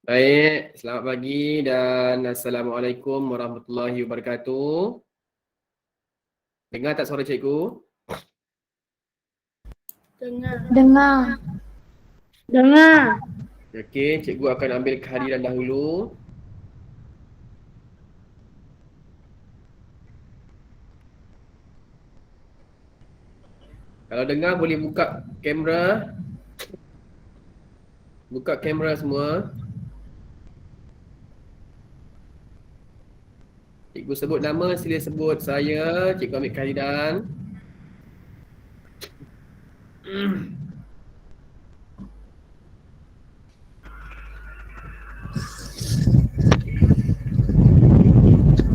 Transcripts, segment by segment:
Baik, selamat pagi dan Assalamualaikum warahmatullahi wabarakatuh. Dengar tak suara cikgu? Dengar. Okey, cikgu akan ambil kehadiran dahulu. Kalau dengar boleh buka kamera. Buka kamera semua. Cikgu sebut nama, sila sebut saya. Cikgu ambil kehadiran.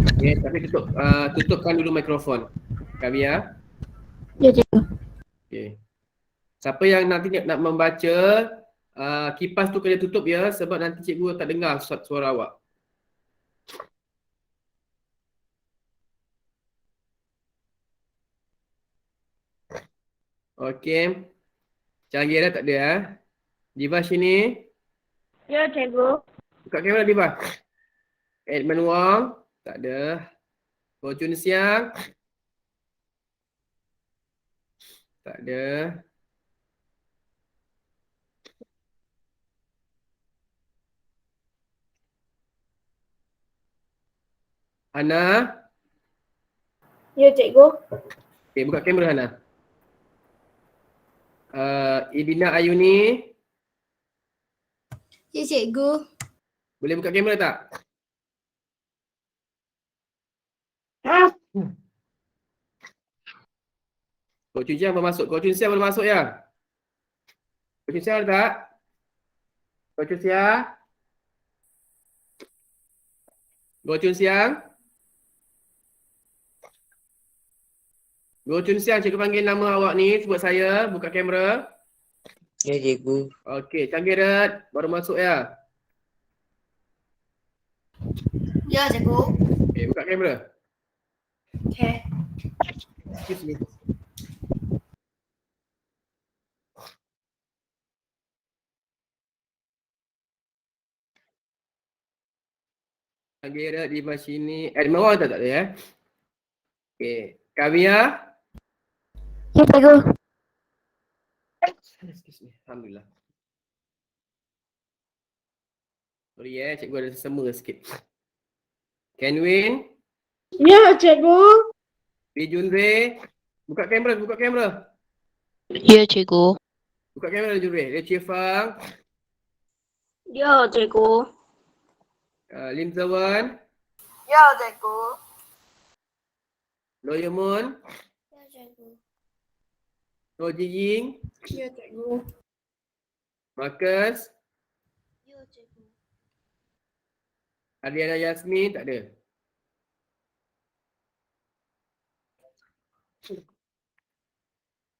Okey, tapi tutupkan dulu mikrofon. Kami ya. Ya, cikgu. Okey. Siapa yang nanti nak membaca, kipas tu kena tutup ya sebab nanti cikgu tak dengar suara awak. Okey. Canggih dah tak ada ya. Diva sini. Ya, cikgu. Buka kamera Diva. Edmund Wong. Tak ada. Go Chun Siang. Tak ada. Hana. Ya, cikgu. Okay, buka kamera Hana. Ibina Ayuni. Ya, cikgu. Boleh buka kamera tak? Go Chun Siang boleh masuk. Go Chun Siang boleh masuk ya? Go Chun Siang ada tak? Go Chun Siang. Go Chun Siang. Go Chun Siang, cikgu panggil nama awak ni. Sebut saya. Buka kamera. Ya, cikgu. Okey, Canggih Red. Baru masuk ya? Ya, cikgu. Okey, buka kamera. Okey. Excuse me. Canggih Red di sini. Edmund Wong tak ada ya? Okey. Kavia. Ya, cikgu. Excuse me. Alhamdulillah. Sorry cikgu ada sesama sikit. Kenwin. Ya, cikgu. Junre. Buka kamera, buka kamera. Ya, cikgu. Buka kamera Junre. Lee Fang. Ya, cikgu. Lim Zawan. Ya, cikgu. Lo Yemun. Ya, cikgu. Lo Jiying. Ya, cikgu. Marcus. Ya, cikgu. Adriana Yasmin. Tak ada.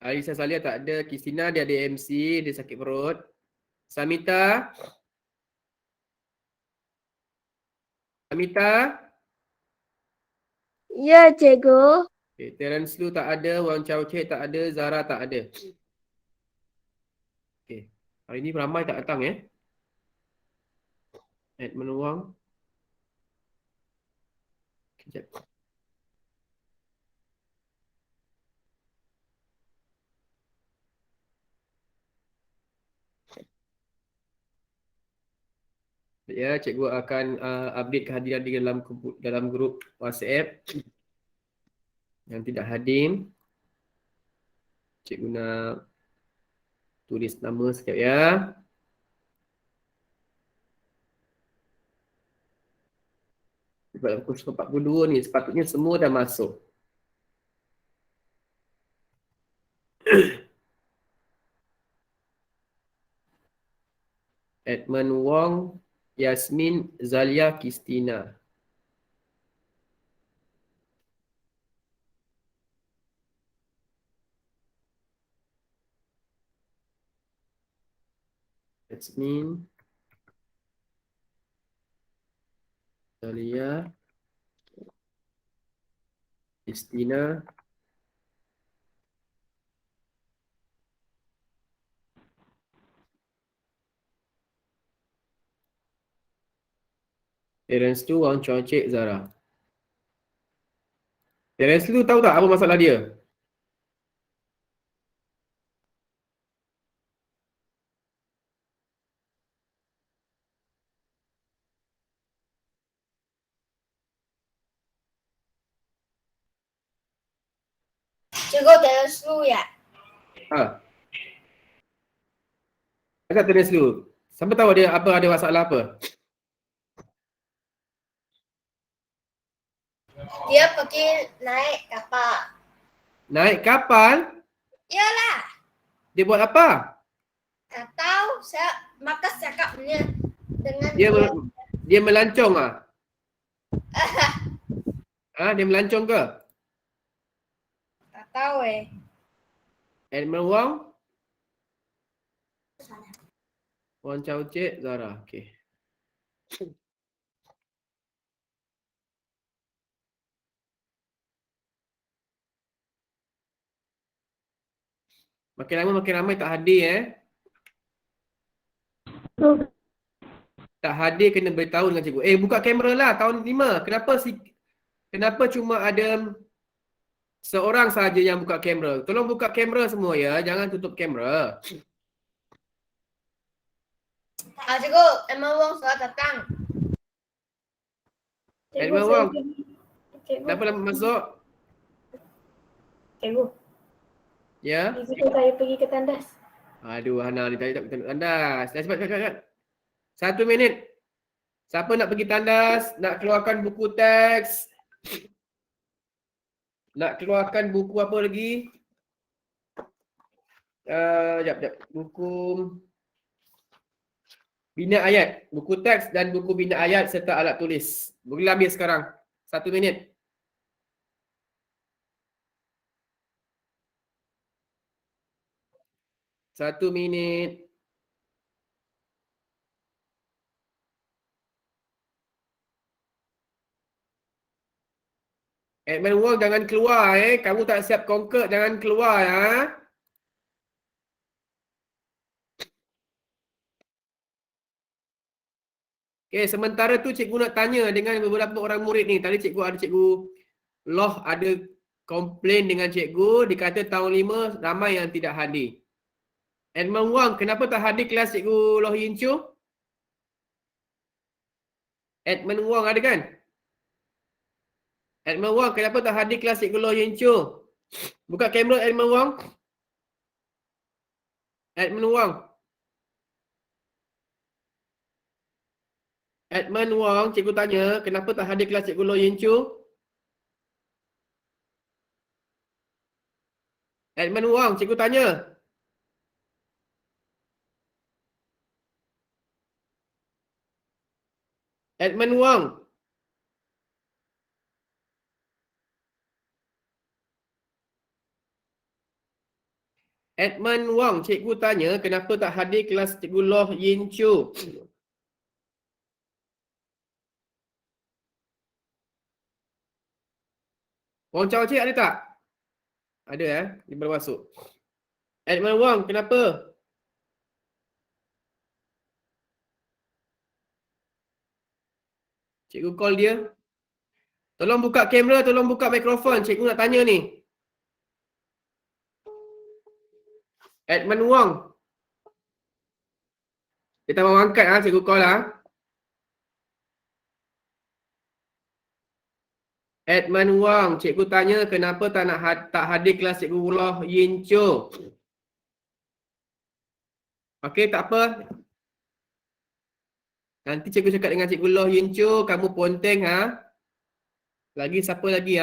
Alisa Salia tak ada. Kristina dia ada MC. Dia sakit perut. Samita. Samita. Ya, cikgu. Okay. Terence Lu tak ada. Wang Chow Chet tak ada. Zara tak ada. Okay. Hari ni ramai tak datang ya. Edmund Wang. Kejap. Ya, cikgu akan update kehadiran di dalam grup WhatsApp yang tidak hadir. Cikgu nak tulis nama sekejap ya. Sebab pukul 42 ni sepatutnya semua dah masuk. Edmund Wong, Yasmin, Zalia, Kristina. Yasmin, Zalia, Kristina. Parents tu Wang Chuan Cik Zara. Parents tu tahu tak apa masalah dia? Cikgu terus dulu ya. Ha. Agak parents tu. Siapa tahu dia apa ada masalah apa? Dia pergi naik kapal. Naik kapal? Yalah. Dia buat apa? Tak tahu saya maka cakapnya dengan Dia dia melancong ah? Dia melancong ke? tak tahu Edmund Wong? Wang Chao Cik Zara. Okey. Makin lama makin ramai tak hadir Tak hadir kena beritahu dengan cikgu. Buka kamera lah tahun 5. Kenapa cuma ada seorang saja yang buka kamera? Tolong buka kamera semua ya. Jangan tutup kamera. Cikgu, emang Wong sudah datang. Edmund Wong. Kenapa lama masuk? Cikgu, Ya. cikgu saya pergi ke tandas. Aduh, Hana ni tadi tak pergi tandas. Dah cepat. 1 minit. Siapa nak pergi tandas? Nak keluarkan buku teks? Nak keluarkan buku apa lagi? Jap. Buku bina ayat. Buku teks dan buku bina ayat serta alat tulis. Boleh habis sekarang. 1 minit. Satu minit. Edmund Wong jangan keluar Kamu tak siap conquer, jangan keluar ya. Okay, sementara tu cikgu nak tanya dengan beberapa orang murid ni. Tadi cikgu Loh ada komplain dengan cikgu, dikata tahun 5 ramai yang tidak hadir. Edmund Wong, kenapa tak hadir kelas cikgu Loh Yin Chu? Edmund Wong ada kan? Edmund Wong, kenapa tak hadir kelas cikgu Loh Yin Chu? Buka kamera Edmund Wong. Edmund Wong. Edmund Wong, cikgu tanya, kenapa tak hadir kelas cikgu Loh Yin Chu? Edmund Wong, cikgu tanya. Edmund Wong. Edmund Wong, cikgu tanya, kenapa tak hadir kelas cikgu Loh Yin Chu? Wong Chao Cik ada tak? Ada dia baru masuk. Edmund Wong, kenapa? Cikgu call dia. Tolong buka kamera, tolong buka mikrofon. Cikgu nak tanya ni. Edmund Wong. Dia tak mahu angkat cikgu call Edmund Wong, cikgu tanya kenapa tak hadir kelas cikgu Loh Yin Chu. Okey, tak apa. Nanti cikgu cakap dengan cikgu Loh Yin Chu, kamu ponteng Lagi siapa lagi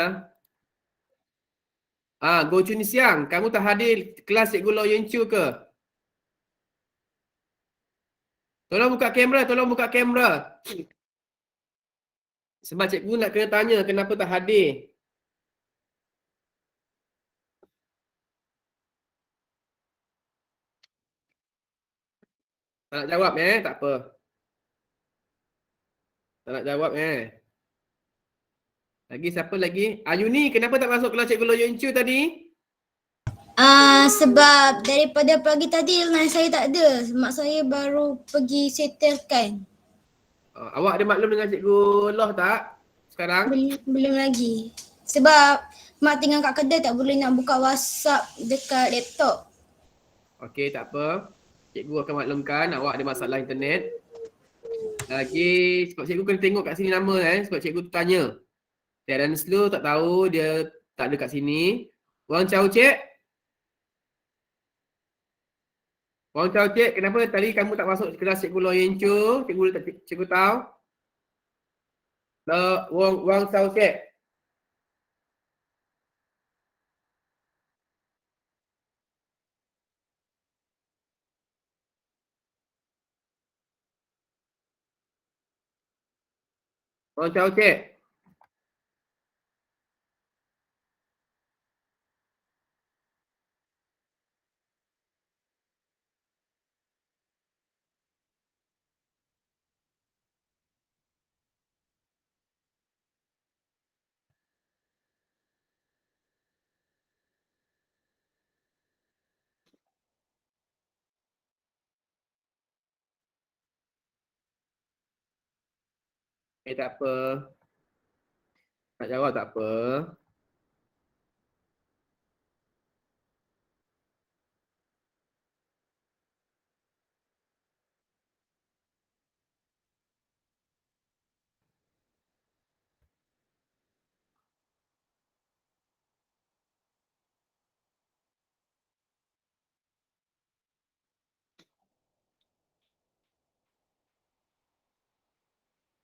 Go Chun Siang, kamu tak hadir kelas cikgu Loh Yin Chu ke? Tolong buka kamera, Sebab cikgu nak kena tanya kenapa tak hadir. Tak nak jawab tak apa. Tak nak jawab Lagi siapa lagi? Ayuni, kenapa tak masuk kelas cikgu Loh Yin Chu tadi? Sebab daripada pagi tadi line saya tak ada. Mak saya baru pergi settlekan. Awak ada maklum dengan cikgu Loh tak sekarang? Belum lagi. Sebab mak tinggal kat kedai tak boleh nak buka WhatsApp dekat laptop. Okey, tak apa. Cikgu akan maklumkan awak ada masalah internet. Lagi sebab cikgu kena tengok kat sini nama sebab cikgu tu tanya. Darren Slow tak tahu, dia tak ada kat sini. Wang Chow Cik? Wang Chow Cik, kenapa tadi kamu tak masuk kelas cikgu Loh Yen Chu? Cikgu tahu? Wang Chow Cik. Wang Chow Cik. Tak apa. Tak jawab tak apa.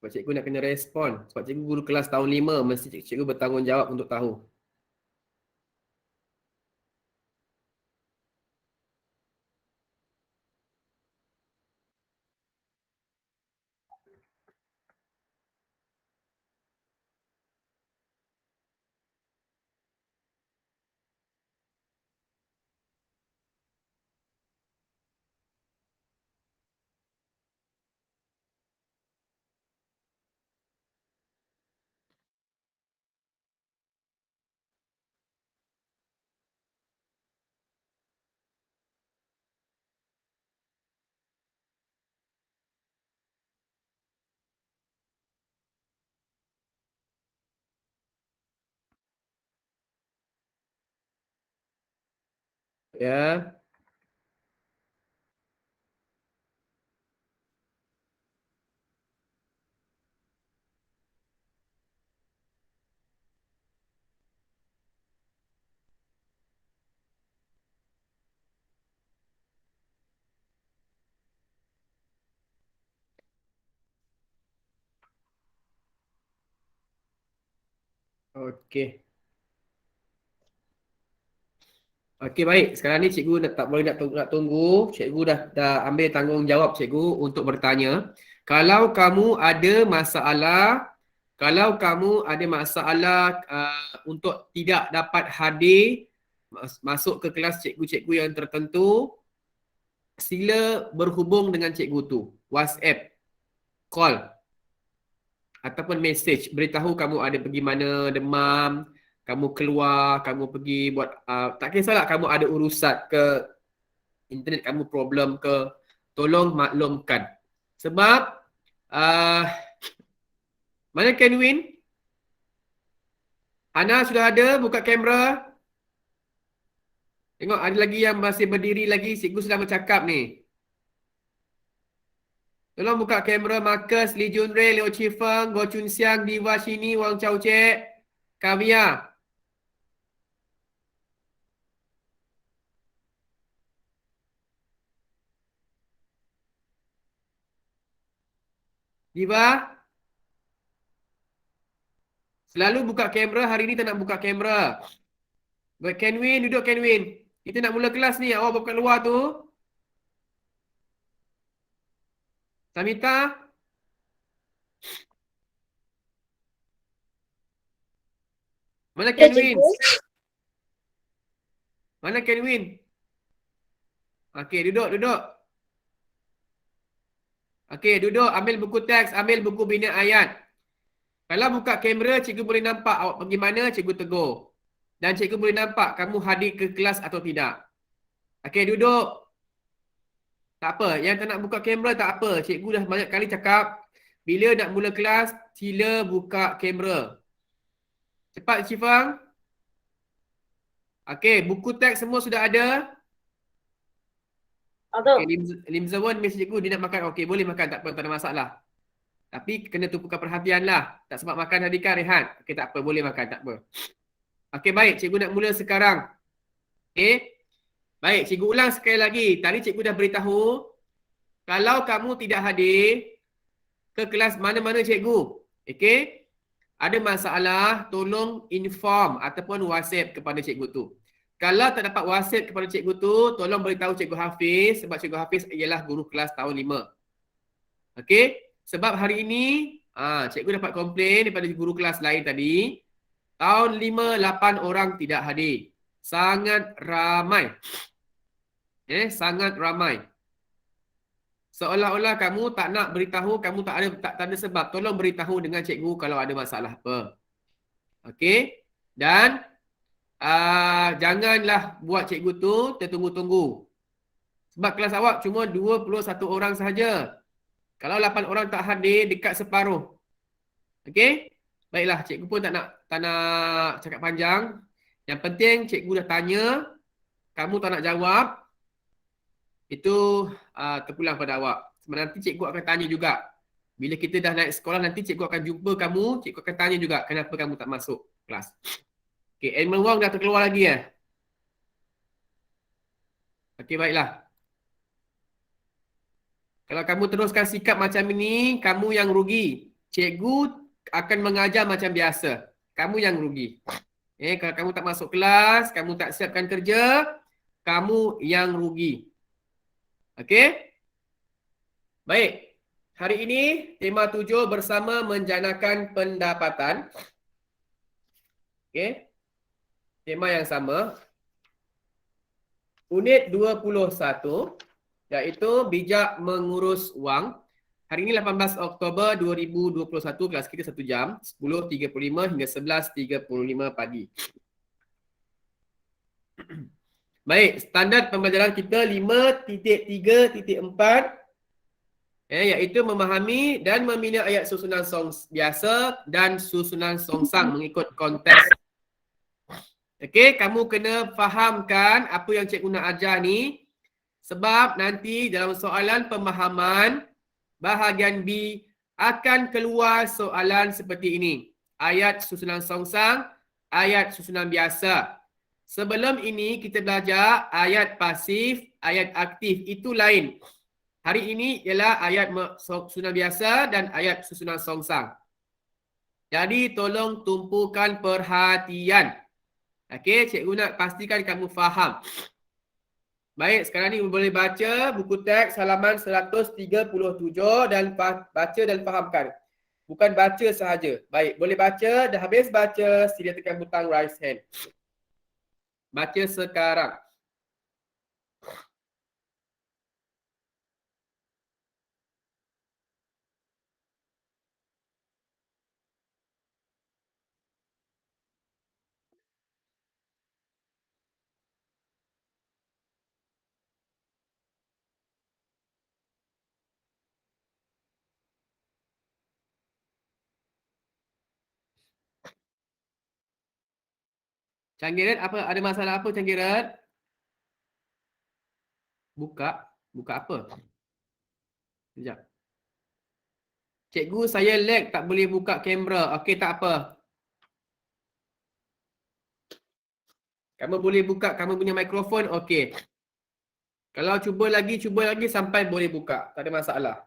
Sebab cikgu nak kena respon. Sebab cikgu guru kelas tahun 5, mesti cikgu bertanggungjawab untuk tahu. Ya. Okey. Okey, baik. Sekarang ni cikgu tak boleh nak tunggu. Cikgu dah ambil tanggungjawab cikgu untuk bertanya. Kalau kamu ada masalah untuk tidak dapat hadir masuk ke kelas cikgu-cikgu yang tertentu, sila berhubung dengan cikgu tu. WhatsApp, call ataupun message. Beritahu kamu ada pergi mana, demam, kamu keluar, kamu pergi buat tak kisahlah kamu ada urusan ke internet kamu problem ke, tolong maklumkan. Sebab mana Kenwin? Ana sudah ada buka kamera. Tengok ada lagi yang masih berdiri lagi, cikgu sedang bercakap ni. Tolong buka kamera. Marcus, Lee Jun Ray, Leo Chi Feng, Go Chun Siang, Diva Shini, Wang Chow Cik, Kavia. Diva, selalu buka kamera, hari ni tak nak buka kamera. Kenwin, duduk Kenwin. Kita nak mula kelas ni, awak buka luar tu. Samita. Mana Kenwin? Mana Kenwin? Okey, duduk. Okey, duduk. Ambil buku teks, ambil buku bina ayat. Kalau buka kamera, cikgu boleh nampak awak pergi mana, cikgu tegur. Dan cikgu boleh nampak kamu hadir ke kelas atau tidak. Okey, duduk. Tak apa, yang tak nak buka kamera tak apa. Cikgu dah banyak kali cakap, Bila nak mula kelas, sila buka kamera. Cepat Cifang. Okey, buku teks semua sudah ada? Ada. Okay, Limzawan mesej cikgu dia nak makan. Okey, boleh makan, tak apa, tak ada masalah. Tapi kena tumpukan perhatian lah. Tak sebab makan tadi kan rehat. Okey, tak apa, boleh makan, tak apa. Okey, baik, cikgu nak mula sekarang. Okey. Baik, cikgu ulang sekali lagi. Tadi cikgu dah beritahu, kalau kamu tidak hadir ke kelas mana-mana cikgu, okey, ada masalah, tolong inform ataupun WhatsApp kepada cikgu tu. Kalau tak dapat WhatsApp kepada cikgu tu, tolong beritahu cikgu Hafiz sebab cikgu Hafiz ialah guru kelas tahun 5. Okey, sebab hari ini cikgu dapat komplain daripada guru kelas lain tadi, tahun 5 8 orang tidak hadir. Sangat ramai. Sangat ramai. Seolah-olah kamu tak nak beritahu, kamu tak ada sebab. Tolong beritahu dengan cikgu kalau ada masalah apa. Okey? Dan janganlah buat cikgu tu tertunggu-tunggu. Sebab kelas awak cuma 21 orang sahaja. Kalau 8 orang tak hadir, dekat separuh. Okey? Baiklah, cikgu pun tak nak cakap panjang. Yang penting cikgu dah tanya, kamu tak nak jawab, itu terpulang pada awak. Sebab nanti cikgu akan tanya juga. Bila kita dah naik sekolah, nanti cikgu akan jumpa kamu, cikgu akan tanya juga kenapa kamu tak masuk kelas. Okey, Edmund Wong dah terkeluar lagi ya? Okey, baiklah. Kalau kamu teruskan sikap macam ini, kamu yang rugi. Cikgu akan mengajar macam biasa. Kamu yang rugi. Kalau kamu tak masuk kelas, kamu tak siapkan kerja, kamu yang rugi. Okey? Baik. Hari ini tema 7 bersama menjanakan pendapatan. Okey. Tema yang sama. Unit 21 iaitu bijak mengurus wang. Hari ini 18 Oktober 2021, kelas kita 1 jam, 10.35 hingga 11.35 pagi. Baik, standard pembelajaran kita 5.3.4 iaitu memahami dan membina ayat susunan song biasa dan susunan songsang mengikut konteks. Okey, kamu kena fahamkan apa yang cikgu nak ajar ni sebab nanti dalam soalan pemahaman bahagian B akan keluar soalan seperti ini. Ayat susunan songsang, ayat susunan biasa. Sebelum ini kita belajar ayat pasif, ayat aktif. Itu lain. Hari ini ialah ayat susunan biasa dan ayat susunan songsang. Jadi tolong tumpukan perhatian. Okey, cikgu nak pastikan kamu faham. Baik, sekarang ni boleh baca buku teks halaman 137 dan baca dan fahamkan. Bukan baca sahaja. Baik, boleh baca, dah habis baca, sila tekan butang raise hand. Baca sekarang. Canggirat, apa ada masalah apa Canggirat? Buka apa? Sekejap. Cikgu, saya lag, tak boleh buka kamera. Okey, tak apa. Kamu boleh buka kamu punya mikrofon, okey. Kalau cuba lagi sampai boleh buka. Tak ada masalah.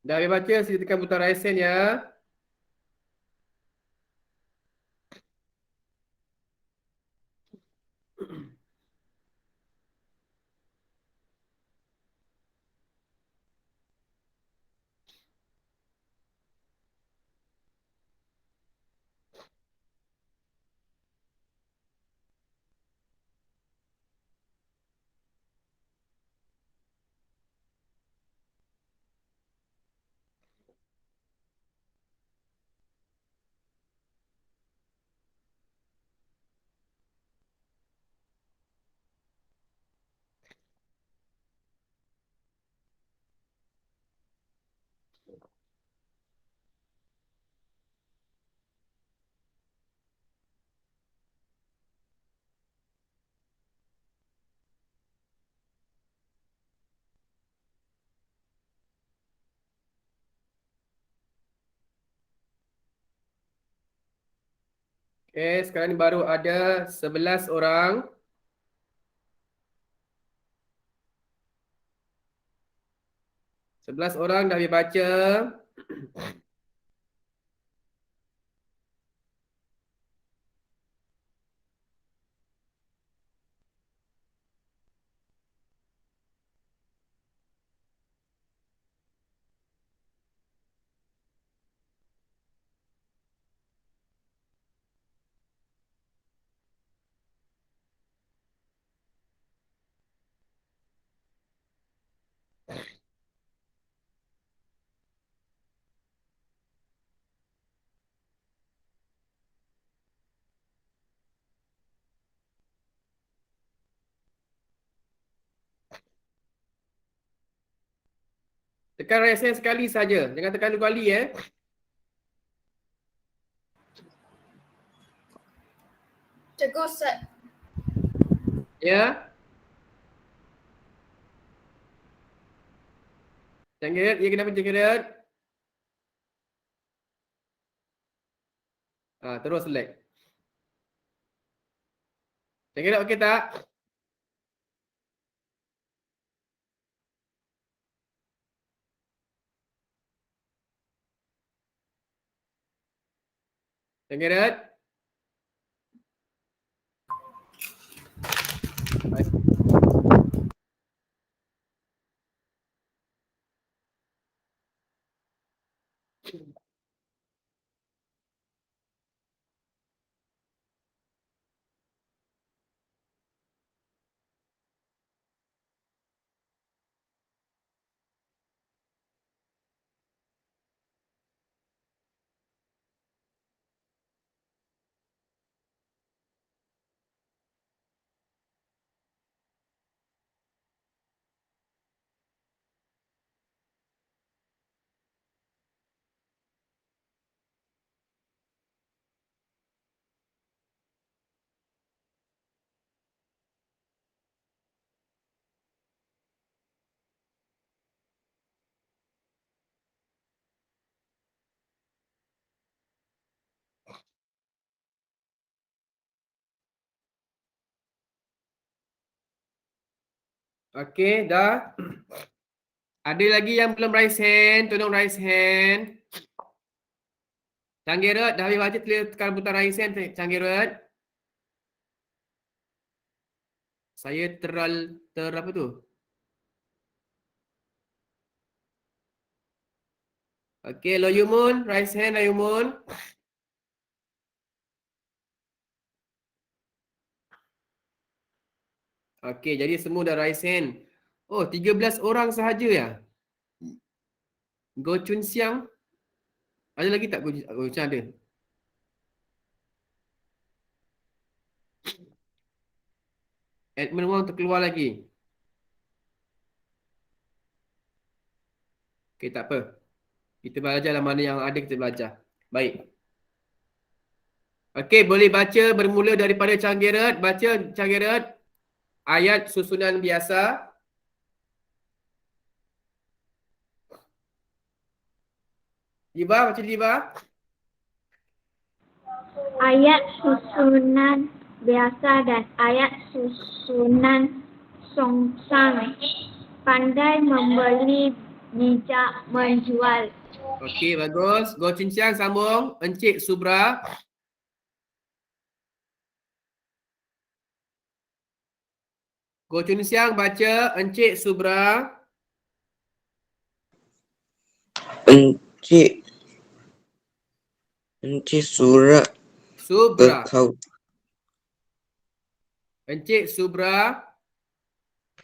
Dah habis baca, sila tekan butang raise hand ya. Okay, sekarang ni baru ada 11 orang. Sebelas orang dah habis baca. Tekan raise hand sekali saja. Jangan tekan dua kali Cikgu, Ya. Canggirat, ya kenapa Canggirat? Terus select. Canggirat okey tak? Canggirat? Okey, dah. Ada lagi yang belum raise hand, tolong raise hand. Canggirat, dah habis baca tekan butang raise hand, Canggirat. Saya apa tu? Okey, Loyumun, raise hand Loyumun. Okey, jadi semua dah raise hand. Oh, 13 orang sahaja ya? Go Chun Siang. Ada lagi tak Go Chun Siang ada? Admin Wang terkeluar lagi. Okey, tak apa. Kita belajarlah mana yang ada kita belajar. Baik. Okey, boleh baca bermula daripada Canggirat. Baca Canggirat. Ayat susunan biasa. Diba, baca Diba. Ayat susunan biasa dan ayat susunan songsang. Pandai membeli bijak menjual. Okey, bagus. Go Chin Siang sambung. Encik Subra. Go Chin Siang baca Encik Subra. Encik surat ke Subra. kau. Encik Subra.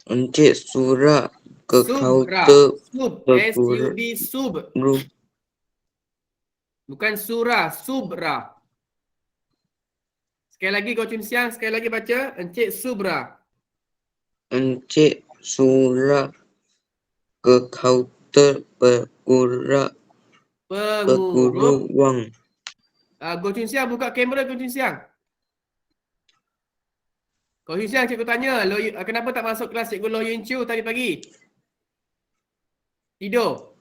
Encik surat ke Subra. kaunter Sub. berguru. S-U-B. Sub. Bukan surah. Subra. Sekali lagi Go Chin Siang. Sekali lagi baca. Encik Subra. Encik surat ke kaunter berguru Pengurup. wang. Go Chin Siang buka kamera Go Chin Siang. Go Chin Siang cikgu tanya. Kenapa tak masuk kelas cikgu Lo Yun Chu tadi pagi? Tidur.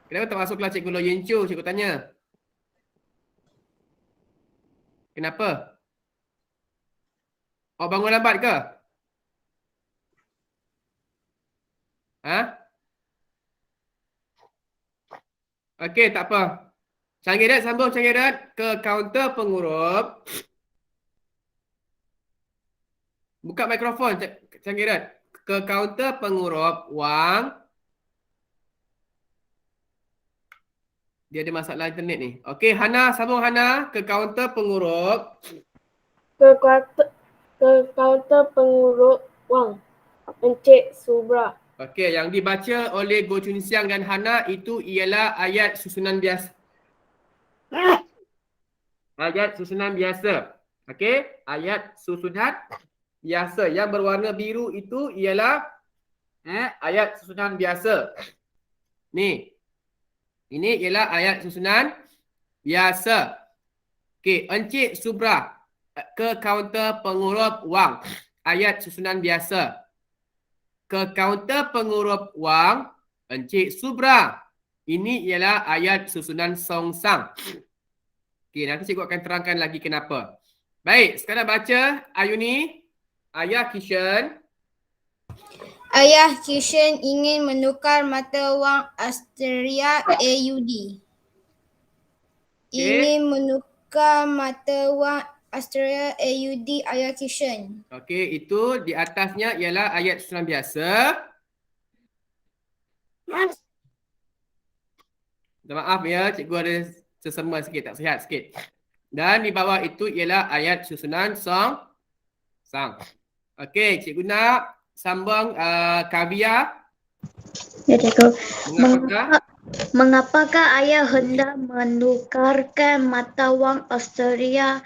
Kenapa tak masuk kelas cikgu Lo Yun Chu? Cikgu tanya. Kenapa? Awak bangun lambat ke? Ha? Okey, tak apa. Canggirat sambung Canggirat ke kaunter pengurup. Buka mikrofon Canggirat. Ke kaunter pengurup wang. Dia ada masalah internet ni. Okey, Hana sambung Hana ke kaunter pengurup. Ke kaunter pengurup wang. Encik Subra. Okey, yang dibaca oleh Go Chun Siang dan Hana itu ialah ayat susunan biasa. Ayat susunan biasa. Okey, ayat susunan biasa. Yang berwarna biru itu ialah ayat susunan biasa. Ni. Ini ialah ayat susunan biasa. Okey, Encik Subra ke kaunter pengurup wang. Ayat susunan biasa. Ke kaunter pengurup wang, Encik Subra. Ini ialah ayat susunan songsang. Okey, nanti cikgu akan terangkan lagi kenapa. Baik, sekarang baca Ayuni. Ayah Kishan. Ayah Kishan ingin menukar mata wang Australia AUD. Ingin menukar mata wang Australia AUD Ayah Kishan. Okey, itu di atasnya ialah ayat susunan biasa. Minta maaf ya, cikgu ada sesama sikit, tak sihat sikit. Dan di bawah itu ialah ayat susunan sang. Okey, cikgu nak sambung Kavia. Ya, cikgu. Mengapakah? Mengapakah ayah hendak menukarkan mata wang Australia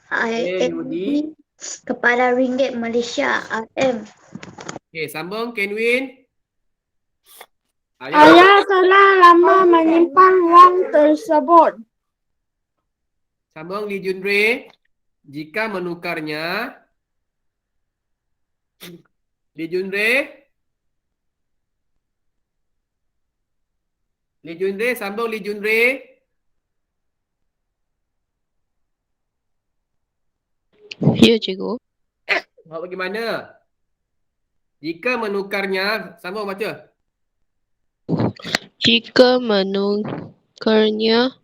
AUD. kepada ringgit Malaysia RM? Okey, sambung Kenwin. Ayah telah lama menyimpan wang tersebut. Sambung Lee Junre. Jika menukarnya. Lee Junre. Lee Junre, sambung Lee Junre. Ya, cikgu. Awak bagaimana? Jika menukarnya, sambung baca. Jika menukarnya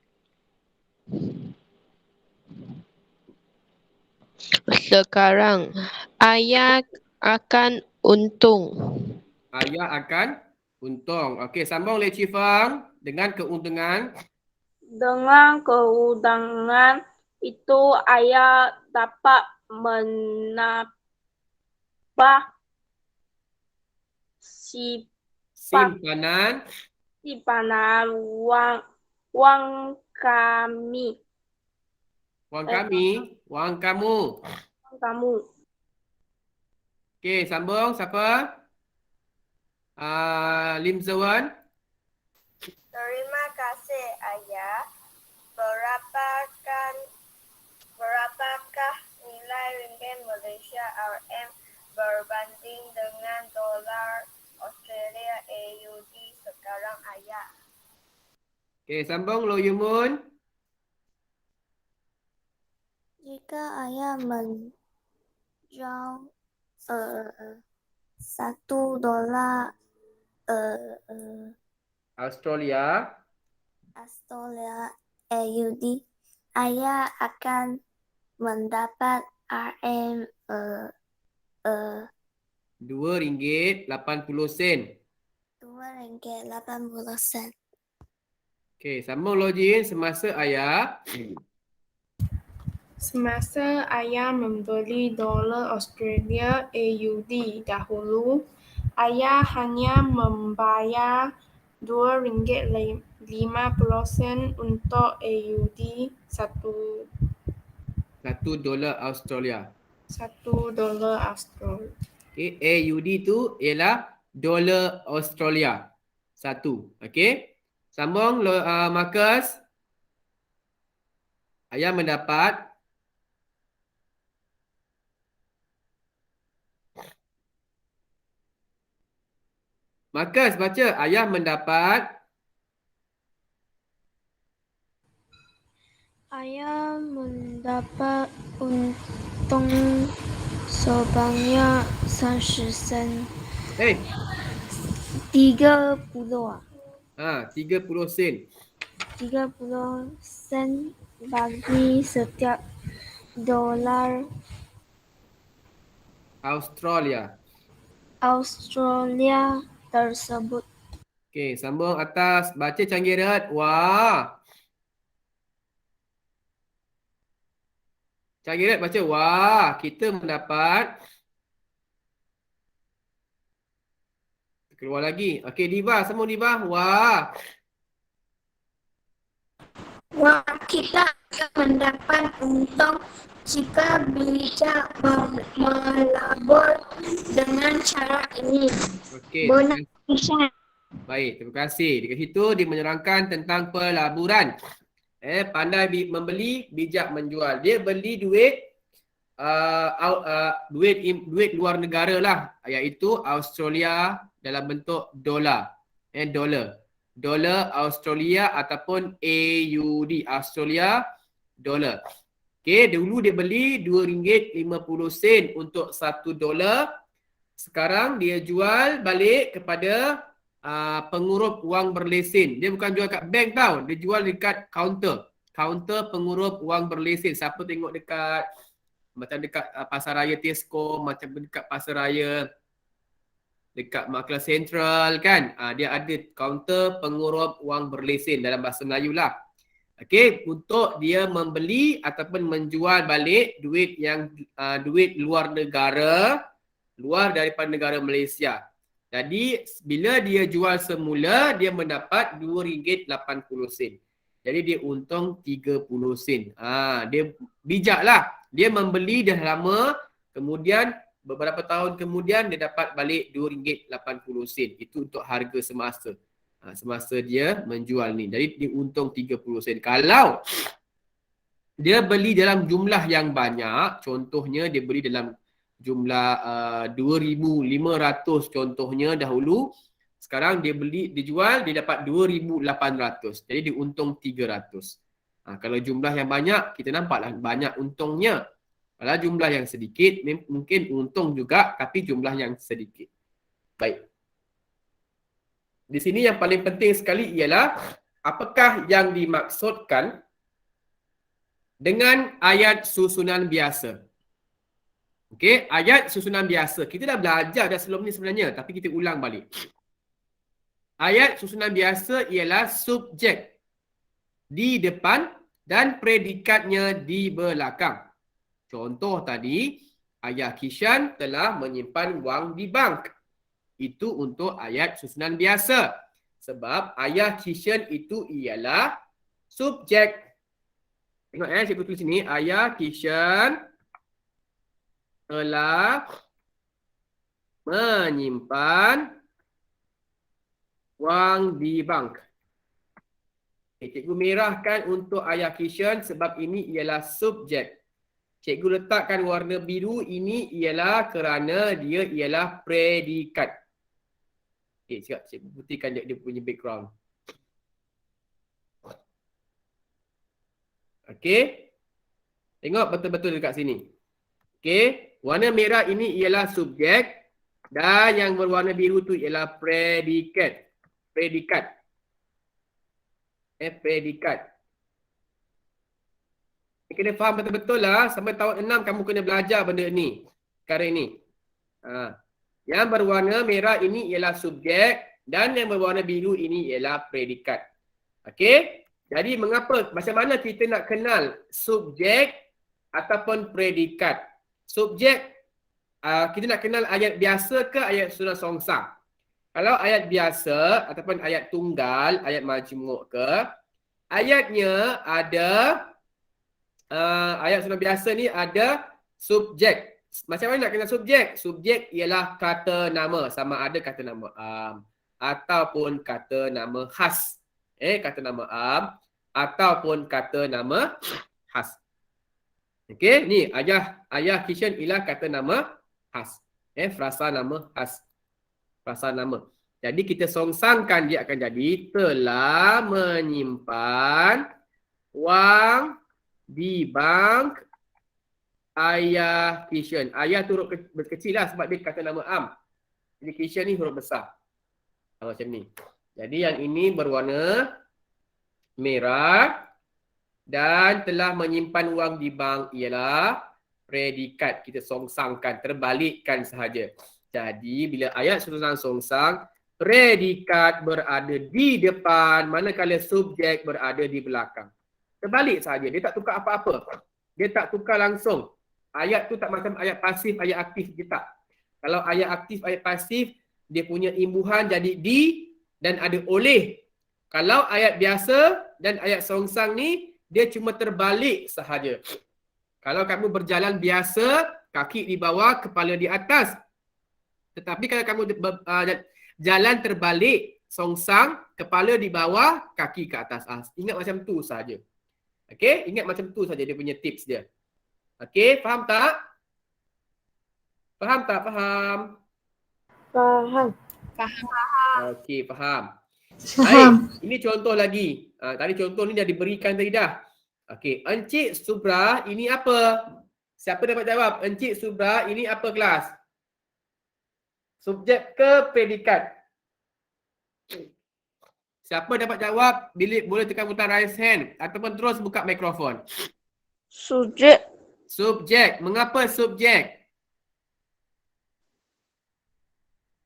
sekarang, ayah akan untung. Ayah akan untung. Okey, sambung Lee Chifang dengan keuntungan. Dengan keuntungan itu ayah dapat menambah Simpanan wang kami. wang kami, wang kamu. Kamu. Okey, sambung siapa? Lim Zawan. Terima kasih ayah. Berapakah nilai ringgit Malaysia RM berbanding dengan dolar Australia AUD sekarang ayah? Okey, sambung Lo Yumun. Jika ayah menjual $1 Australia. Australia AUD. Ayah akan mendapat RM2.80. RM2.80. Okey, sambung login semasa ayah. Semasa ayah membeli dolar Australia AUD dahulu, ayah hanya membayar RM2.50 untuk AUD $1 Australia. $1. Okey, AUD tu ialah dolar Australia. 1. Okey. Sambung Marcus. Ayah mendapat Marcus baca, ayah mendapat Ayah mendapat untung sebanyak 30 sen. 30 30 sen. 30 sen bagi setiap dolar Australia tersebut. Okey, sambung atas. Baca Canggih Red. Wah. Canggih Red baca. Wah, kita mendapat. Keluar lagi. Okey, Diva. Sambung Diva. Wah. Wah, kita akan mendapat untung jika bijak melabur dengan cara ini. Okey. Bonus Kishan. Baik, terima kasih. Dekat situ dia menerangkan tentang pelaburan. Pandai membeli, bijak menjual. Dia beli duit duit luar negara lah, iaitu Australia dalam bentuk dolar. Dolar Australia ataupun AUD, Australia dolar. Okey, dulu dia beli RM2.50 untuk $1. Sekarang dia jual balik kepada pengurup wang berlesen. Dia bukan jual kat bank tau, dia jual dekat kaunter pengurup wang berlesen. Siapa tengok dekat macam dekat pasar raya Tesco, macam dekat pasar raya dekat Maklar Central kan, dia ada kaunter pengurup wang berlesen dalam bahasa Melayu lah. Okey, untuk dia membeli ataupun menjual balik duit yang duit luar negara, luar daripada negara Malaysia. Jadi bila dia jual semula, dia mendapat RM2.80. Jadi dia untung 30 sen. Dia bijak lah. Dia membeli dah lama, kemudian beberapa tahun kemudian dia dapat balik RM2.80. Itu untuk harga semasa. Semasa dia menjual ni. Jadi dia untung 30 sen. Kalau dia beli dalam jumlah yang banyak, contohnya dia beli dalam jumlah 2,500 contohnya dahulu, sekarang dia jual, dia dapat 2,800. Jadi dia untung 300. Kalau jumlah yang banyak, kita nampaklah banyak untungnya. Kalau jumlah yang sedikit, mungkin untung juga, tapi jumlah yang sedikit. Baik. Di sini yang paling penting sekali ialah apakah yang dimaksudkan dengan ayat susunan biasa. Okey, ayat susunan biasa. Kita dah belajar dah sebelum ni sebenarnya, tapi kita ulang balik. Ayat susunan biasa ialah subjek di depan dan predikatnya di belakang. Contoh tadi, ayah Kishan telah menyimpan wang di bank. Itu untuk ayat susunan biasa. Sebab ayah Kishan itu ialah subjek. Tengok cikgu tulis sini, ayah Kishan telah menyimpan wang di bank. Cikgu merahkan untuk ayah Kishan sebab ini ialah subjek. Cikgu letakkan warna biru, ini ialah kerana dia ialah predikat. Cikgu putihkan dia punya background. Okey. Tengok betul-betul dekat sini. Okey. Warna merah ini ialah subjek Dan yang berwarna biru tu ialah predikat. Predikat. Predikat. Kena faham betul-betul lah. Sampai tahun 6 kamu kena belajar benda ni. Perkara ni. Yang berwarna merah ini ialah subjek. Dan yang berwarna biru ini ialah predikat. Okey? Jadi mengapa, macam mana kita nak kenal subjek ataupun predikat? Subjek, kita nak kenal ayat biasa ke ayat susunan songsang? Kalau ayat biasa ataupun ayat tunggal, ayat majmuk ke, ayatnya ada, ayat susunan biasa ni ada subjek. Macam mana nak kenal subjek? Subjek ialah kata nama, sama ada kata nama ataupun kata nama khas. Kata nama ataupun kata nama khas. Okey, ni ayah Kishan ialah kata nama khas. Frasa nama khas. Frasa nama. Jadi kita songsangkan dia akan jadi telah menyimpan wang di bank ayah Kishan. Ayah tu huruf kecil lah sebab dia kata nama Jadi Kishan ni huruf besar. Macam ni. Jadi yang ini berwarna merah dan telah menyimpan wang di bank ialah predikat. Kita songsangkan, terbalikkan sahaja. Jadi bila ayat susunan songsang, predikat berada di depan manakala subjek berada di belakang. Terbalik sahaja, dia tak tukar apa-apa. Dia tak tukar langsung. Ayat tu tak macam ayat pasif, ayat aktif, dia tak. Kalau ayat aktif, ayat pasif, dia punya imbuhan jadi di dan ada oleh. Kalau ayat biasa dan ayat songsang ni, dia cuma terbalik sahaja. Kalau kamu berjalan biasa, kaki di bawah, kepala di atas. Tetapi kalau kamu jalan terbalik, songsang, kepala di bawah, kaki ke atas. Ingat macam tu sahaja. Okey, ingat macam tu saja dia punya tips dia. Okey, faham tak? Faham tak? Faham? Faham. Okey, faham. Faham. Baik, ini contoh lagi. Tadi contoh ni dah diberikan tadi dah. Okey, Encik Subra ini apa? Siapa dapat jawab? Encik Subra ini apa kelas? Subjek ke predikat? Siapa dapat jawab? Boleh tekan butang raise hand ataupun terus buka mikrofon. Subjek. Subjek. Mengapa subjek?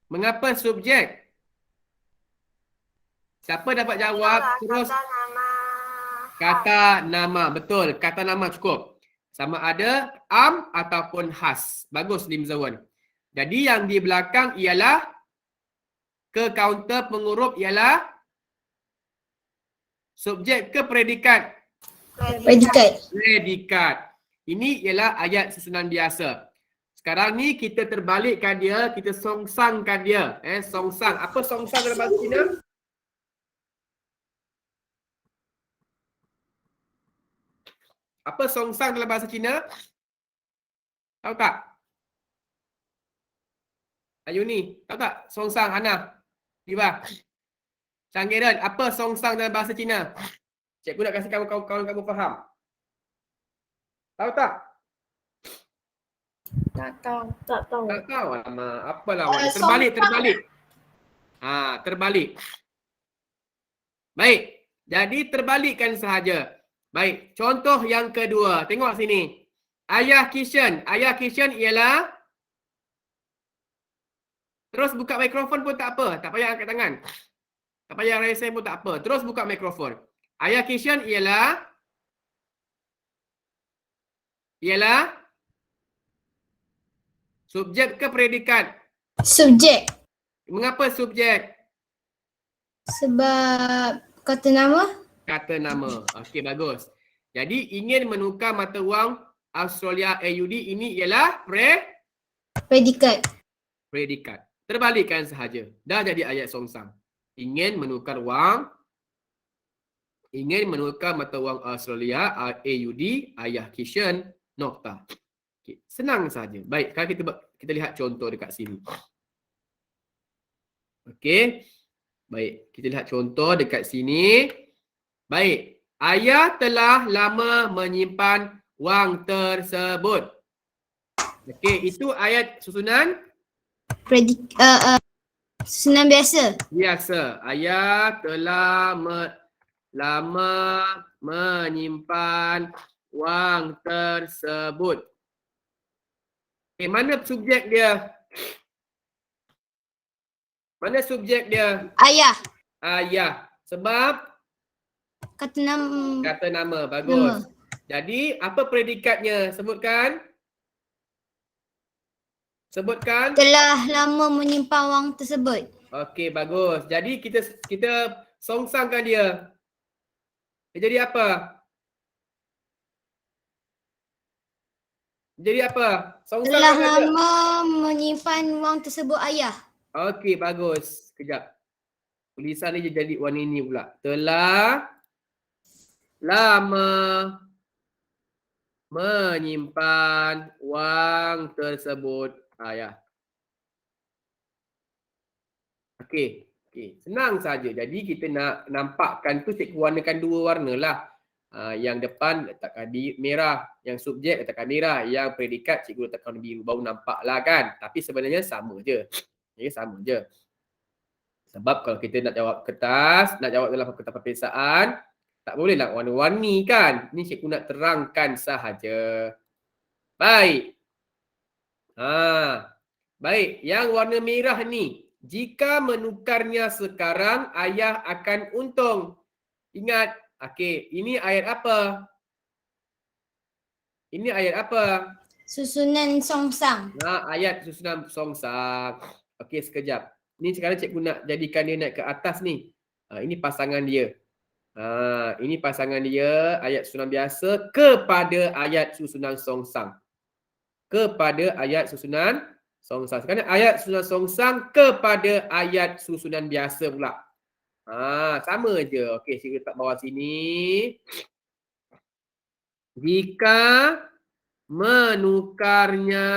Mengapa subjek? Siapa dapat jawab? Terus Kata nama. kata nama. Betul. Kata nama cukup. Sama ada ataupun khas. Bagus Limzawan. Jadi yang di belakang ialah ke kaunter pengurup ialah subjek ke predikat? Predikat. Predikat. Ini ialah ayat susunan biasa. Sekarang ni kita terbalikkan dia, kita songsangkan dia. Songsang. Apa songsang dalam bahasa Cina? Apa songsang dalam bahasa Cina? Tahu tak? Ayuni, tahu tak? Songsang, Hana. Tiba. Sanggiran, apa songsang dalam bahasa Cina? Cikgu nak kasih kawan-kawan kamu faham. Tahu tak? Tak tahu. Tak tahu. Tak tahu. Apa lama? Terbalik. Terbalik. Baik. Jadi terbalikkan sahaja. Baik. Contoh yang kedua. Tengok sini. Ayah Kishan. Ayah Kishan ialah terus buka mikrofon pun tak apa. Tak payah angkat tangan. Tak payah raise hand pun tak apa. Terus buka mikrofon. Ayah Kishan ialah subjek ke predikat? Subjek. Mengapa subjek? Sebab kata nama. Kata nama. Okey, bagus. Jadi ingin menukar mata wang Australia AUD ini ialah Predikat. predikat. Terbalikkan sahaja. Dah jadi ayat songsang. Ingin menukar mata wang Australia AUD ayah Kishan nokta. Okay. Senang saja. Baik, sekarang kita lihat contoh dekat sini. Okey. Baik, kita lihat contoh dekat sini. Baik, ayah telah lama menyimpan wang tersebut. Okey, itu ayat susunan Susunan biasa. Biasa. Ayah telah lama menyimpan wang tersebut. Okay, mana subjek dia? Mana subjek dia? Ayah. Ayah. Sebab Kata nama. kata nama. Bagus. Nama. Jadi apa predikatnya? Sebutkan. Sebutkan. Telah lama menyimpan wang tersebut. Okey, bagus. Jadi kita songsangkan dia. Dia jadi apa? Jadi apa? Telah Songsangkan dia. lama menyimpan wang tersebut ayah. Okey, bagus. Kejap. Tulisan ni jadi warna ini pula. Telah lama menyimpan wang tersebut ayah. Okey. Senang saja. Jadi kita nak nampakkan tu cikgu warnakan dua warna lah. Yang depan letakkan merah, yang subjek letakkan merah, yang predikat cikgu letakkan biru, baru nampak lah kan. Tapi sebenarnya sama je. Sama je. Sebab kalau kita nak jawab kertas, nak jawab dalam kertas peperiksaan, tak boleh nak warna-warni kan. Ni cikgu nak terangkan sahaja. Baik. Baik, yang warna merah ni, jika menukarnya sekarang, ayah akan untung. Ingat, okey, ini ayat apa? Ini ayat apa? Susunan songsang. Ayat susunan songsang. Okey, sekejap. Ni sekarang cikgu nak jadikan dia naik ke atas ni. Ini pasangan dia. Ini pasangan dia, ayat susunan biasa kepada ayat susunan songsang. Kepada ayat susunan songsang. Sekarang ayat susunan songsang kepada ayat susunan biasa pula. Sama je. Okey, cikgu letak bawah sini. Jika menukarkannya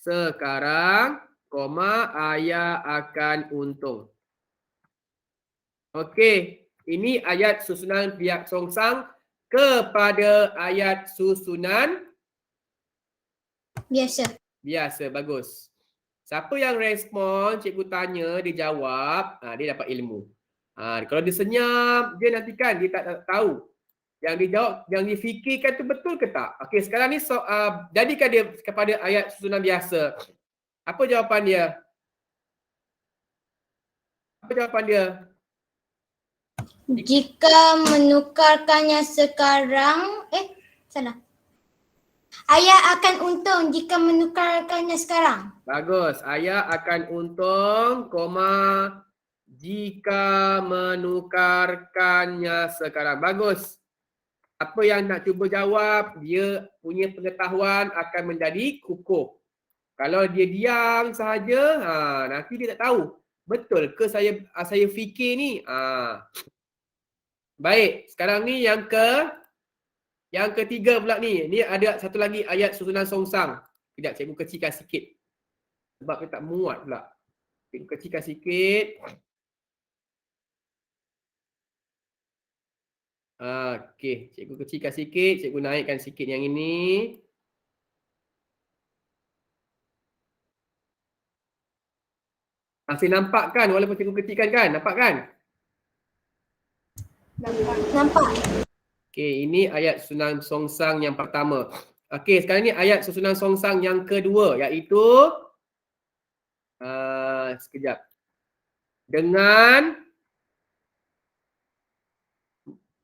sekarang, ayah akan untung. Okey, ini ayat susunan pihak songsang kepada ayat susunan Biasa. biasa. Bagus. Siapa yang respon, cikgu tanya, dia jawab, dia dapat ilmu. Kalau dia senyap, dia nantikan, dia tak tahu. Yang dia jawab, yang dia fikirkan tu betul ke tak? Okey, sekarang ni jadikan dia kepada ayat susunan biasa. Apa jawapan dia? Apa jawapan dia? Jika menukarkannya sekarang, salah. Ayah akan untung jika menukarkannya sekarang. Bagus. Ayah akan untung, jika menukarkannya sekarang. Bagus. Apa yang nak cuba jawab, dia punya pengetahuan akan menjadi kukuh. Kalau dia diam sahaja, nanti dia tak tahu. Betul ke saya fikir ni? Baik, sekarang ni yang ketiga pula ni. Ni ada satu lagi ayat susunan songsang. Sekejap, cikgu kecilkan sikit. Sebab dia tak muat pula. Cikgu kecilkan sikit. Okey, cikgu kecilkan sikit. Cikgu naikkan sikit yang ini. Masih nampak kan walaupun cikgu kecilkan kan? Nampak kan? Nampak. Okey, ini ayat susunan songsang yang pertama. Okey, sekarang ni ayat susunan songsang yang kedua, iaitu sekejap. Dengan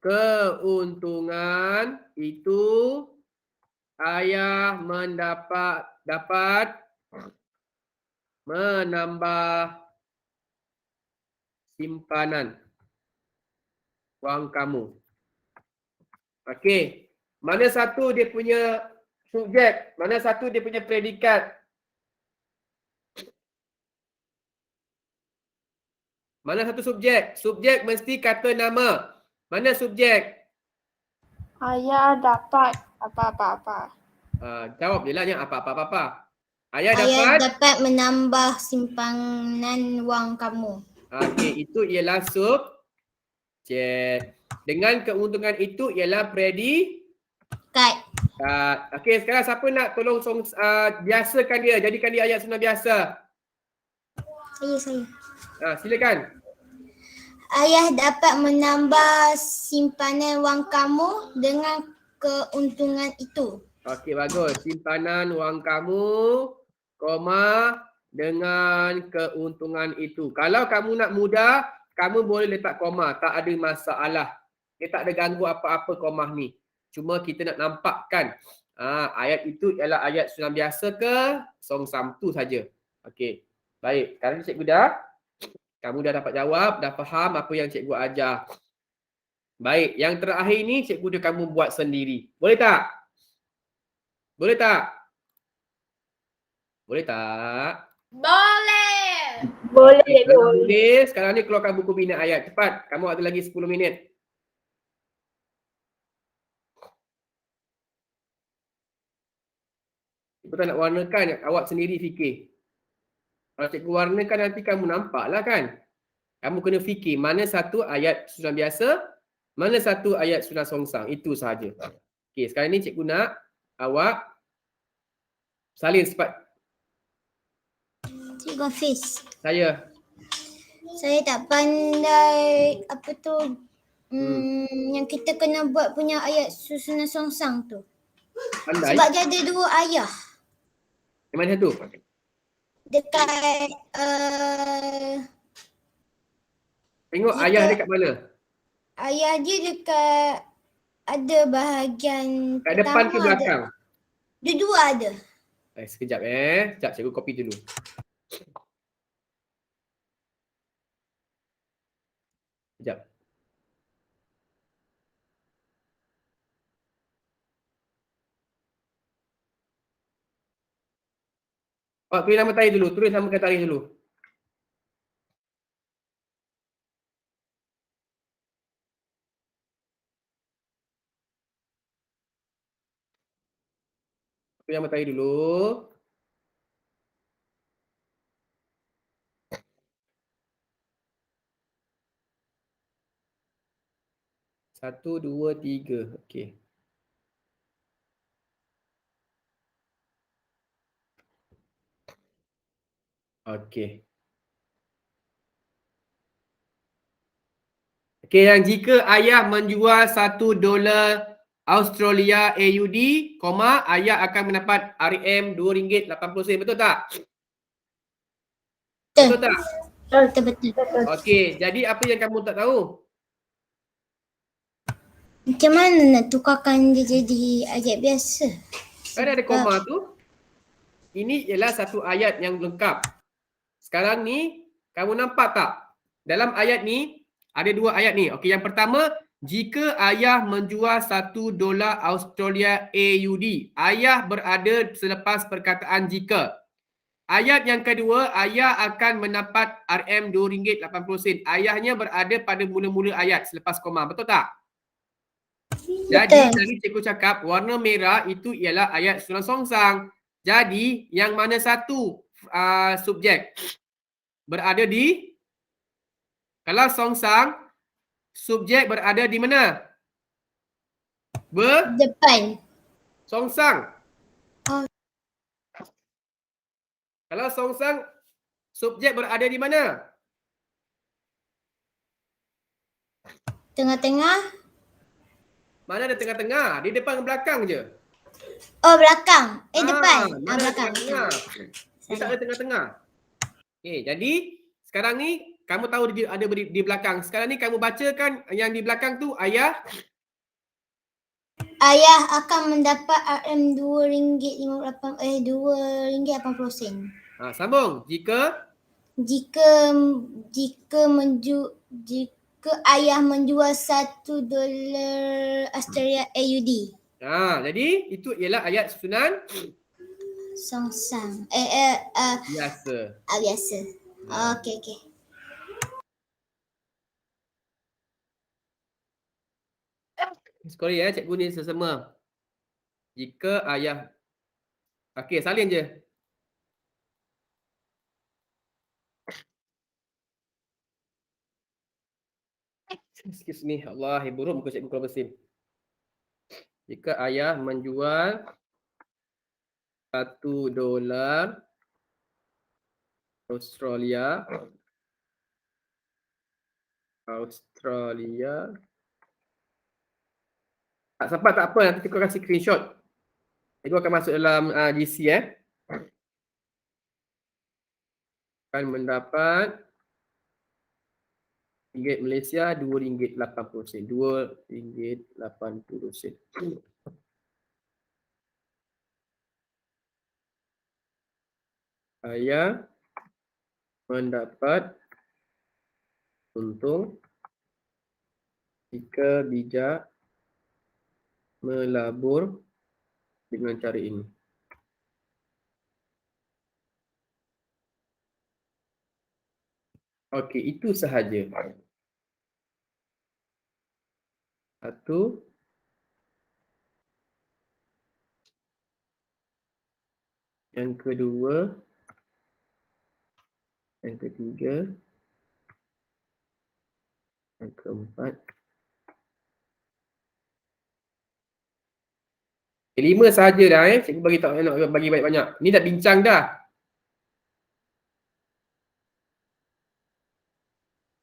keuntungan itu ayah dapat menambah simpanan wang kamu. Okey. Mana satu dia punya subjek? Mana satu dia punya predikat? Mana satu subjek? Subjek mesti kata nama. Mana subjek? Ayah dapat apa-apa-apa. Jawab je lah yang apa-apa-apa. Ayah Ayah dapat? dapat menambah simpanan wang kamu. Okey, itu ialah subjek. Dengan keuntungan itu ialah predikat. Okey, sekarang siapa nak tolong biasakan dia, jadikan dia ayat sunnah biasa. Saya. Silakan. Ayah dapat menambah simpanan wang kamu dengan keuntungan itu. Okey, bagus. Simpanan wang kamu, dengan keuntungan itu. Kalau kamu nak mudah, kamu boleh letak koma, tak ada masalah. Dia tak ada ganggu apa-apa komah ni. Cuma kita nak nampakkan ayat itu ialah ayat sunnah biasa ke songsam tu saja. Okey. Baik, sekarang cikgu dah. Kamu dah dapat jawab, dah faham apa yang cikgu ajar. Baik, yang terakhir ni cikgu dah kamu buat sendiri. Boleh tak? Boleh tak? Boleh tak? Boleh. Boleh. Sekarang ni keluarkan buku bina ayat. Cepat. Kamu ada lagi 10 minit. Cikgu tak nak warnakan. Awak sendiri fikir. Kalau cikgu warnakan nanti kamu nampak lah kan. Kamu kena fikir mana satu ayat sunnah biasa, mana satu ayat sunnah songsang. Itu sahaja. Okey, sekarang ni cikgu nak awak salin cepat. Cikgu Hafiz. Saya. Saya tak pandai apa tu yang kita kena buat punya ayat susunan songsang tu. Pandai. Sebab dia ada dua ayah. Yang mana satu? Dekat Tengok Jika- ayah dia kat mana? ayah dia dekat ada bahagian Kat depan ke pertama belakang? Ada, dua ada. Sekejap Sekejap cikgu copy dulu. Sekejap. Awak tulis nama tarikh dulu. Tulis nama tarikh dulu. Tulis nama tarikh dulu. Satu, dua, tiga. Okey. Okey. Okey, yang jika ayah menjual $1 Australia AUD, ayah akan mendapat RM RM2.80. Betul tak? Betul tak? Betul. Okey, jadi apa yang kamu tak tahu? Macam mana nak tukarkan dia jadi ayat biasa? Kan ada koma tu. Ini ialah satu ayat yang lengkap. Sekarang ni, kamu nampak tak? Dalam ayat ni, ada dua ayat ni. Okey, yang pertama, jika ayah menjual $1 Australia AUD. Ayah berada selepas perkataan jika. Ayat yang kedua, ayah akan mendapat RM2.80. Ayahnya berada pada mula-mula ayat selepas koma. Betul tak? Jadi, tadi cikgu cakap warna merah itu ialah ayat sunnah songsang. Jadi, yang mana satu subjek berada di, kalau songsang, subjek berada di mana? Depan. Songsang. Oh. Kalau songsang, subjek berada di mana? Tengah-tengah. Mana ada tengah-tengah? Di depan belakang je. Oh, belakang. Depan. Mana ada Belakang. tengah-tengah? Dia tak ada tengah-tengah. Okey, jadi sekarang ni kamu tahu dia ada di belakang. Sekarang ni kamu bacakan yang di belakang tu ayah. Ayah akan mendapat RM2.80. Sambung. Jika Jika ayah menjual $1 Australia AUD. jadi itu ialah ayat susunan Songsang. biasa. Biasa. Okey. Sorry cikgu ni sesama. Jika ayah. Okey, salin je. Excuse me. Allah, buruk muka cikgu kalau bersin. Jika ayah menjual $1 Australia tak sempat tak apa, nanti cikgu kasih screenshot. Cikgu akan masuk dalam GC akan mendapat ringgit Malaysia RM2.80. RM2.80. Ayah mendapat untung jika bijak melabur dengan cara ini. Okey, itu sahaja. Satu. Yang kedua. Yang ketiga. Yang keempat. 5 sahaja dah Cikgu bagi tak nak bagi banyak-banyak. Ni dah bincang dah.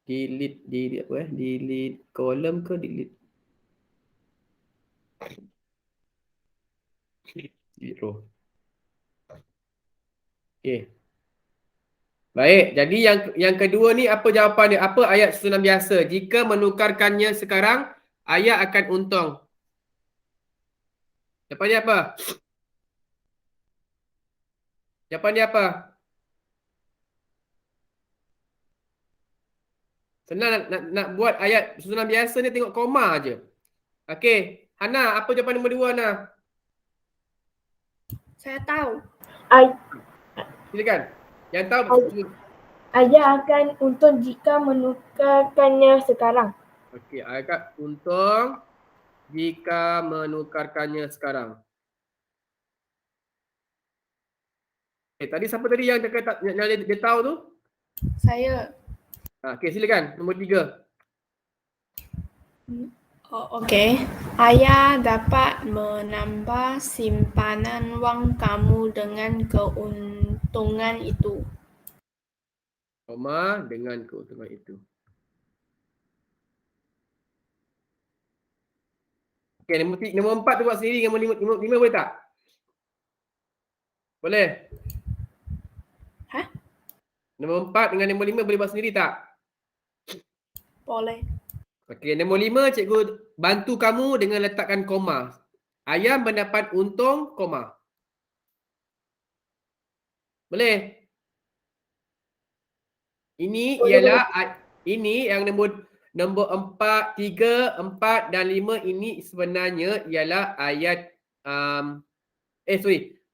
Delete apa delete kolom ke delete row. Okey. Baik, jadi yang kedua ni apa jawapan dia? Apa ayat susunan biasa? Jika menukarkannya sekarang, ayat akan untung. Jawapan dia apa? Jawapan dia apa? Senang nak buat ayat susunan biasa ni tengok koma aje. Okey, Hana, apa jawapan nombor 2 Hana? Saya tahu. Silakan. Yang tahu Ayah akan untung jika menukarkannya sekarang. okey, ayat untung jika menukarkannya sekarang. Tadi siapa tadi yang dia tahu tu? Saya. Okey, silakan. Nombor 3. Okey. Ayah dapat menambah simpanan wang kamu dengan keuntungan itu. Koma dengan keuntungan itu. Okey, nombor 4 tu buat sendiri. Nombor 5 boleh tak? Boleh? Hah? Nombor 4 dengan nombor 5 boleh buat sendiri tak? Boleh. Okey, nombor 5 cikgu bantu kamu dengan letakkan koma. Ayah mendapat untung, koma. Boleh? Ini ialah ini yang nombor 4, 3, 4 dan 5 ini sebenarnya ialah ayat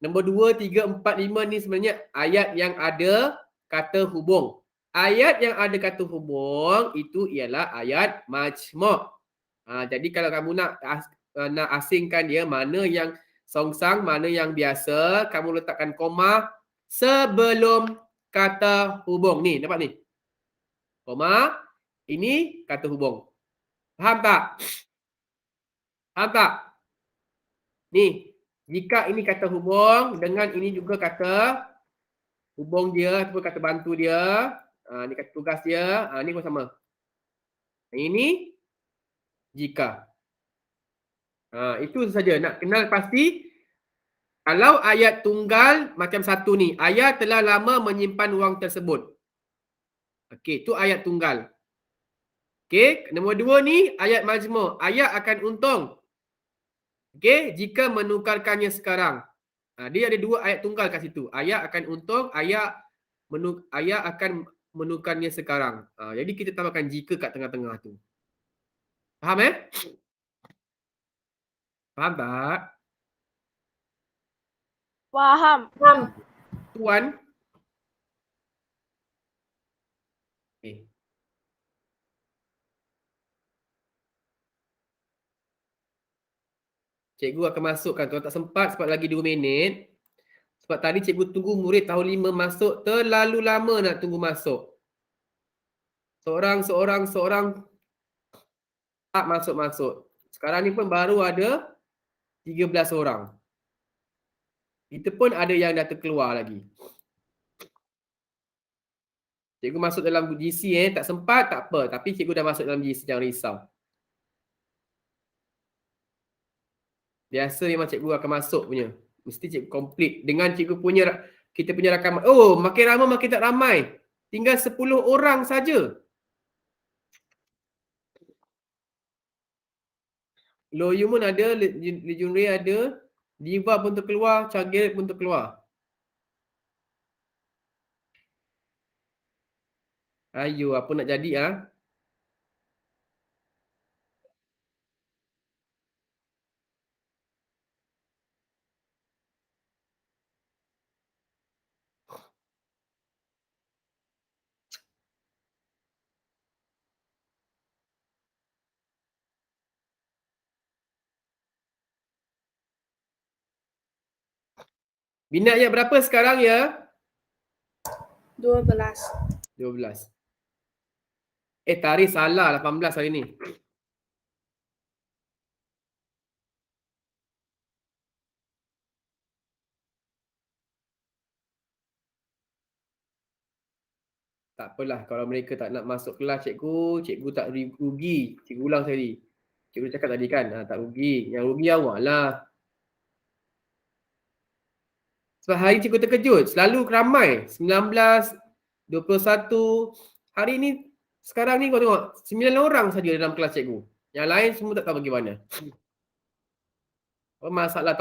nombor 2, 3, 4, 5 ni sebenarnya ayat yang ada kata hubung. Ayat yang ada kata hubung itu ialah ayat majmu'. Jadi kalau kamu nak asingkan dia, mana yang songsang, mana yang biasa, kamu letakkan koma sebelum kata hubung. Ni, nampak ni? Koma, ini kata hubung. Faham tak? Faham tak? Ni, jika ini kata hubung, dengan ini juga kata hubung dia, ataupun kata bantu dia. Ni kata tugas dia. Ni pun sama. Ini jika. Itu saja. Nak kenal pasti. Kalau ayat tunggal macam satu ni. Ayah telah lama menyimpan wang tersebut. Okey, itu ayat tunggal. Okey, nombor 2 ni ayat majmu'. Ayah akan untung. Okey, jika menukarkannya sekarang. Dia ada 2 ayat tunggal kat situ. Ayah akan untung, ayah akan menukarnya sekarang. Jadi kita tambahkan jika kat tengah-tengah tu. Faham Faham tak? Faham. Tuan. Okay. Cikgu akan masukkan. Kalau tak sempat sebab lagi 2 minit. Sebab tadi cikgu tunggu murid tahun 5 masuk. Terlalu lama nak tunggu masuk. Seorang tak masuk. Sekarang ni pun baru ada 13 orang. Itu pun ada yang dah terkeluar lagi. Cikgu masuk dalam GC tak sempat tak apa. Tapi cikgu dah masuk dalam GC, jangan risau. Biasa memang cikgu akan masuk punya. Mesti cikgu complete. Dengan cikgu punya, kita punya rakaman. Oh, makin ramai makin tak ramai. Tinggal 10 orang saja. Low Yumun ada, Lee Jun Ray ada, Diva pun terkeluar, Changgil pun terkeluar. Ayo, apa nak jadi ah? Minat yang berapa sekarang ya? 12. 12. Tarikh salah 18 hari ni. Tak apalah kalau mereka tak nak masuk kelas cikgu tak rugi. Cikgu ulang tadi. Cikgu cakap tadi kan, tak rugi. Yang rugi awak lah. Sebab hari cikgu terkejut. Selalu ramai. 19, 21. Hari ni, sekarang ni kau tengok. 9 orang saja dalam kelas cikgu. Yang lain semua tak tahu bagaimana. Masalah